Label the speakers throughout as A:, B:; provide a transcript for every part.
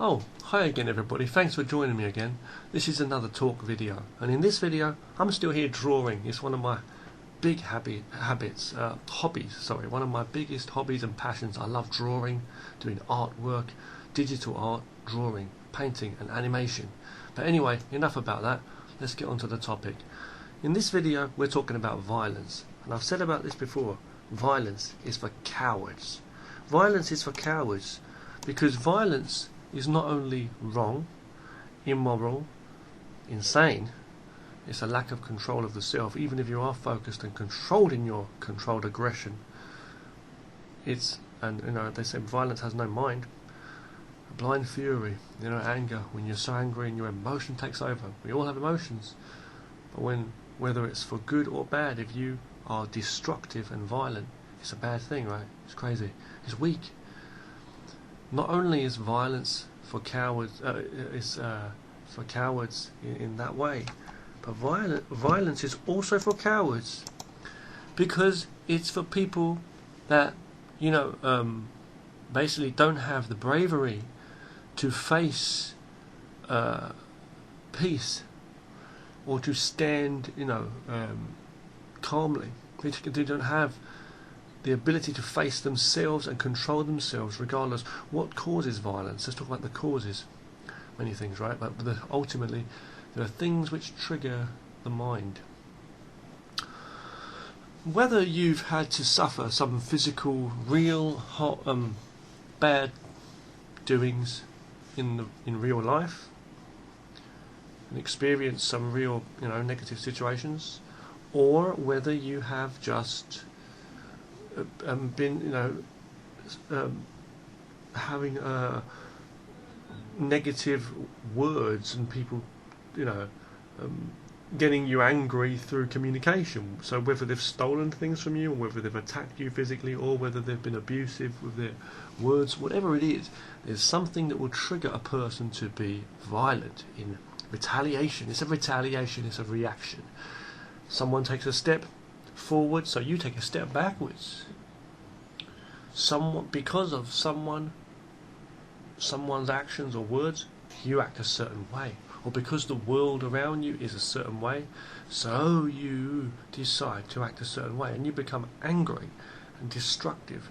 A: Oh, hi again everybody, thanks for joining me again. This is another talk video, and in this video I'm still here drawing. It's one of my big hobbies, one of my biggest hobbies and passions. I love drawing, doing artwork, digital art, drawing, painting and animation. But anyway, enough about that, let's get on to the topic. In this video we're talking about violence, and I've said about this before, violence is for cowards. Violence is for cowards because violence is not only wrong, immoral, insane, it's a lack of control of the self. Even if you are focused and controlled in your controlled aggression, they say violence has no mind. A blind fury, anger, when you're so angry and your emotion takes over. We all have emotions, but whether it's for good or bad, if you are destructive and violent, it's a bad thing, right? It's crazy. It's weak. Not only is violence for cowards, for cowards in that way, but violence is also for cowards because it's for people that basically don't have the bravery to face peace or to stand, calmly. They don't have the ability to face themselves and control themselves regardless. What causes violence? Let's talk about the causes. Many things, right? But ultimately there are things which trigger the mind. Whether you've had to suffer some physical, real, bad doings in real life and experience some real, negative situations, or whether you have just been, having negative words and people, getting you angry through communication. So whether they've stolen things from you, or whether they've attacked you physically, or whether they've been abusive with their words, whatever it is, there's something that will trigger a person to be violent in retaliation. It's a retaliation, it's a reaction. Someone takes a step forward, so you take a step backwards. Because of someone's actions or words, you act a certain way, or because the world around you is a certain way, so you decide to act a certain way, and you become angry and destructive,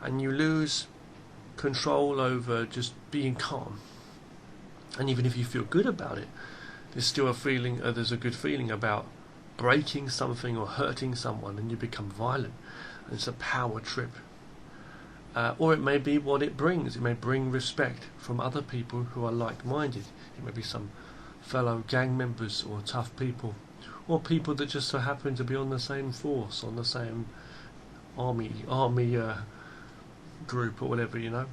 A: and you lose control over just being calm. And even if you feel good about it, there's still a feeling. There's a good feeling about breaking something or hurting someone, and you become violent, and it's a power trip. Or it may be what it brings. It may bring respect from other people who are like-minded. It may be some fellow gang members or tough people, or people that just so happen to be on the same force, on the same army group or whatever, and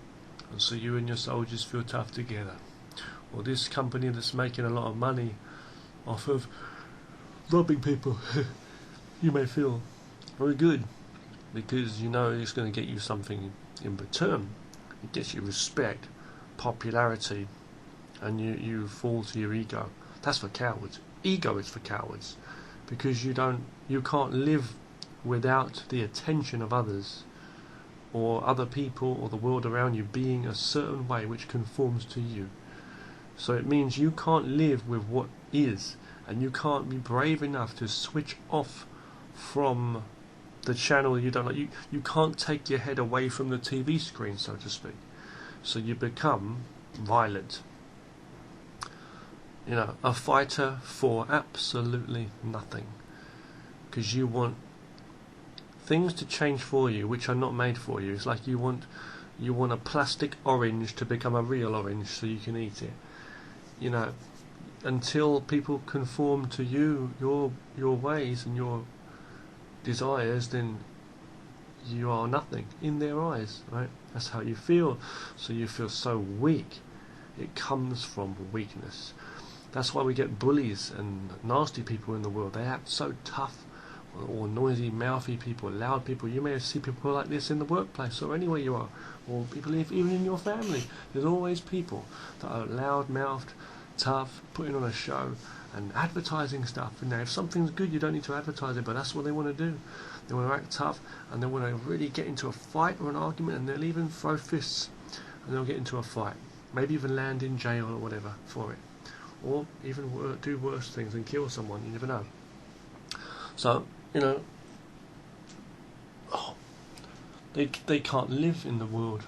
A: so you and your soldiers feel tough together. Or this company that's making a lot of money off of robbing people, you may feel very good because it's going to get you something in return. It gets you respect, popularity, and you fall to your ego. That's for cowards. Ego is for cowards because you can't live without the attention of others or other people or the world around you being a certain way which conforms to you. So it means you can't live with what is, and you can't be brave enough to switch off from the channel you don't like. You can't take your head away from the TV screen, so to speak. So you become violent. A fighter for absolutely nothing. Because you want things to change for you which are not made for you. It's like you want a plastic orange to become a real orange so you can eat it. Until people conform to your ways and your desires, then you are nothing in their eyes, right? That's how you feel. So you feel so weak. It comes from weakness. That's why we get bullies and nasty people in the world. They act so tough, or noisy, mouthy people, loud people. You may see people like this in the workplace or anywhere you are, or people even in your family. There's always people that are loud-mouthed, tough, putting on a show and advertising stuff. If something's good, you don't need to advertise it, but that's what they want to do. They want to act tough, and they want to really get into a fight or an argument, and they'll even throw fists and they'll get into a fight. maybe even land in jail or whatever for it, or even do worse things and kill someone. You never know. So, you know, they can't live in the world.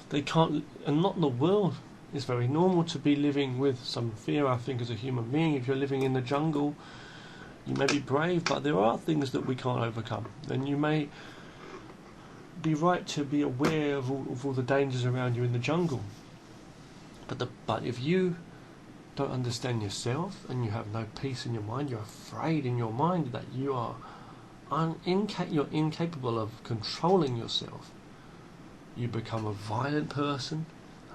A: They can't, and not in the world. It's very normal to be living with some fear, I think, as a human being. If you're living in the jungle, you may be brave, but there are things that we can't overcome. And you may be right to be aware of all the dangers around you in the jungle. But if you don't understand yourself and you have no peace in your mind, you're afraid in your mind that you are you're incapable of controlling yourself, you become a violent person,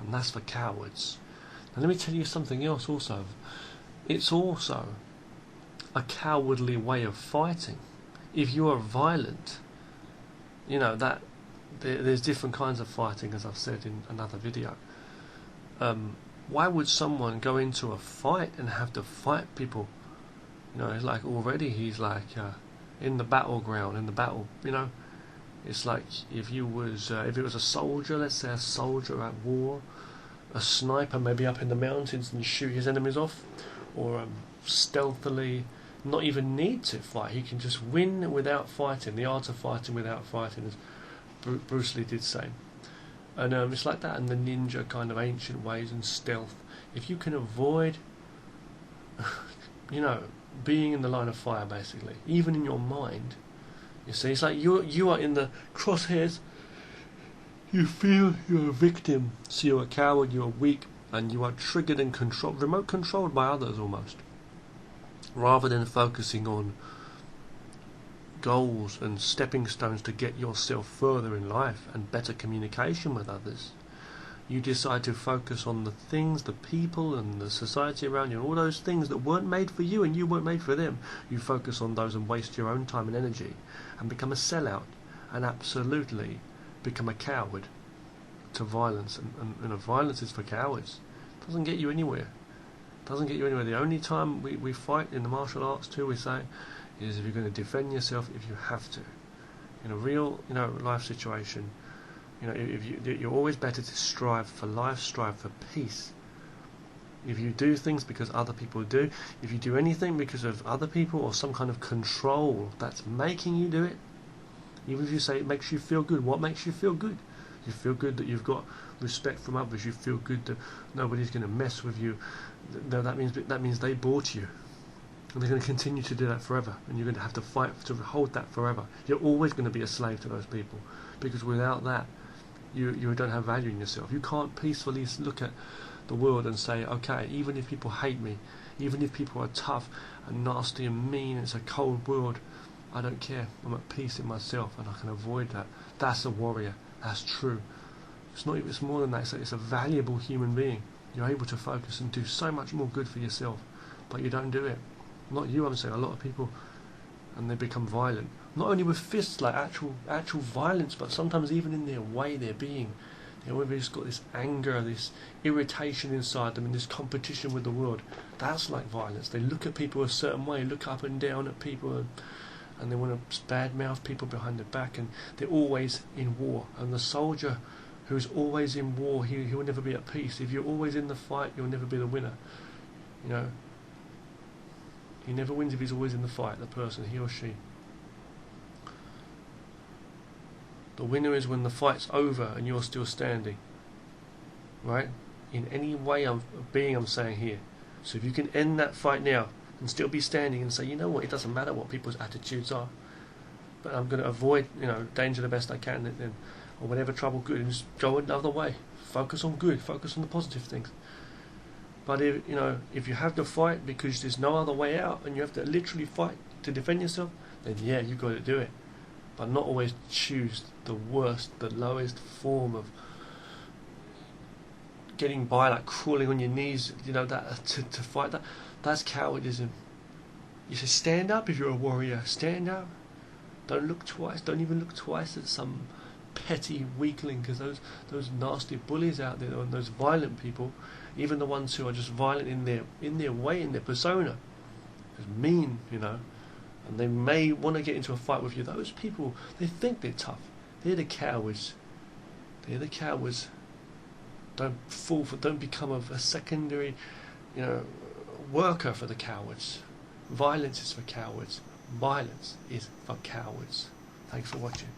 A: and that's for cowards. Now let me tell you something else also. It's also a cowardly way of fighting. If you are violent, you know that there's different kinds of fighting, as I've said in another video. Why would someone go into a fight and have to fight people? You know, it's like already he's like in the battleground, in the battle. You know, it's like if it was a soldier, let's say a soldier at war, a sniper maybe up in the mountains and shoot his enemies off, or stealthily not even need to fight. He can just win without fighting. The art of fighting without fighting, as Bruce Lee did say. And it's like that in the ninja kind of ancient ways and stealth. If you can avoid, you know, being in the line of fire, basically, even in your mind, you see, it's like you are in the crosshairs. You feel you're a victim, so you're a coward, you're weak, and you are triggered and remote controlled by others almost. Rather than focusing on goals and stepping stones to get yourself further in life and better communication with others, you decide to focus on the things, the people and the society around you, and all those things that weren't made for you and you weren't made for them. You focus on those and waste your own time and energy and become a sellout and absolutely become a coward to violence. And violence is for cowards. It doesn't get you anywhere. It doesn't get you anywhere. The only time we fight in the martial arts too, we say, is if you're going to defend yourself, if you have to. In a real, you know, life situation, you know, you're always better to strive for life, strive for peace. If you do things because other people do, if you do anything because of other people or some kind of control that's making you do it, even if you say it makes you feel good, what makes you feel good? You feel good that you've got respect from others. You feel good that nobody's going to mess with you. That means they bought you. And they're going to continue to do that forever, and you're going to have to fight to hold that forever. You're always going to be a slave to those people, because without that, you don't have value in yourself. You can't peacefully look at the world and say, okay, even if people hate me, even if people are tough and nasty and mean, and it's a cold world, I don't care. I'm at peace in myself, and I can avoid that. That's a warrior. That's true. It's not. It's more than that. It's a valuable human being. You're able to focus and do so much more good for yourself, but you don't do it. Not you, I'm saying, a lot of people, and they become violent. Not only with fists, like actual violence, but sometimes even in their way, their being. They've just got this anger, this irritation inside them, and this competition with the world. That's like violence. They look at people a certain way, look up and down at people, and they want to badmouth people behind their back, and they're always in war. And the soldier who's always in war, he will never be at peace. If you're always in the fight, you'll never be the winner. You know. He never wins if he's always in the fight, the person, he or she. The winner is when the fight's over and you're still standing. Right? In any way I'm saying here. So if you can end that fight now and still be standing and say, you know what, it doesn't matter what people's attitudes are, but I'm going to avoid, you know, danger the best I can, and or whatever trouble good, and just go another way. Focus on good, focus on the positive things. But if you have to fight because there's no other way out, and you have to literally fight to defend yourself, then yeah, you've got to do it. But not always choose the worst, the lowest form of getting by, like crawling on your knees, you know, that to fight that. That's cowardism. You say stand up if you're a warrior. Stand up. Don't look twice. Don't even look twice at some petty weakling, because those nasty bullies out there, and those violent people, even the ones who are just violent in their way, in their persona, is mean, you know, and they may want to get into a fight with you. Those people, they think they're tough. They're the cowards. They're the cowards. Don't become a secondary, worker for the cowards. Violence is for cowards. Violence is for cowards. Thanks for watching.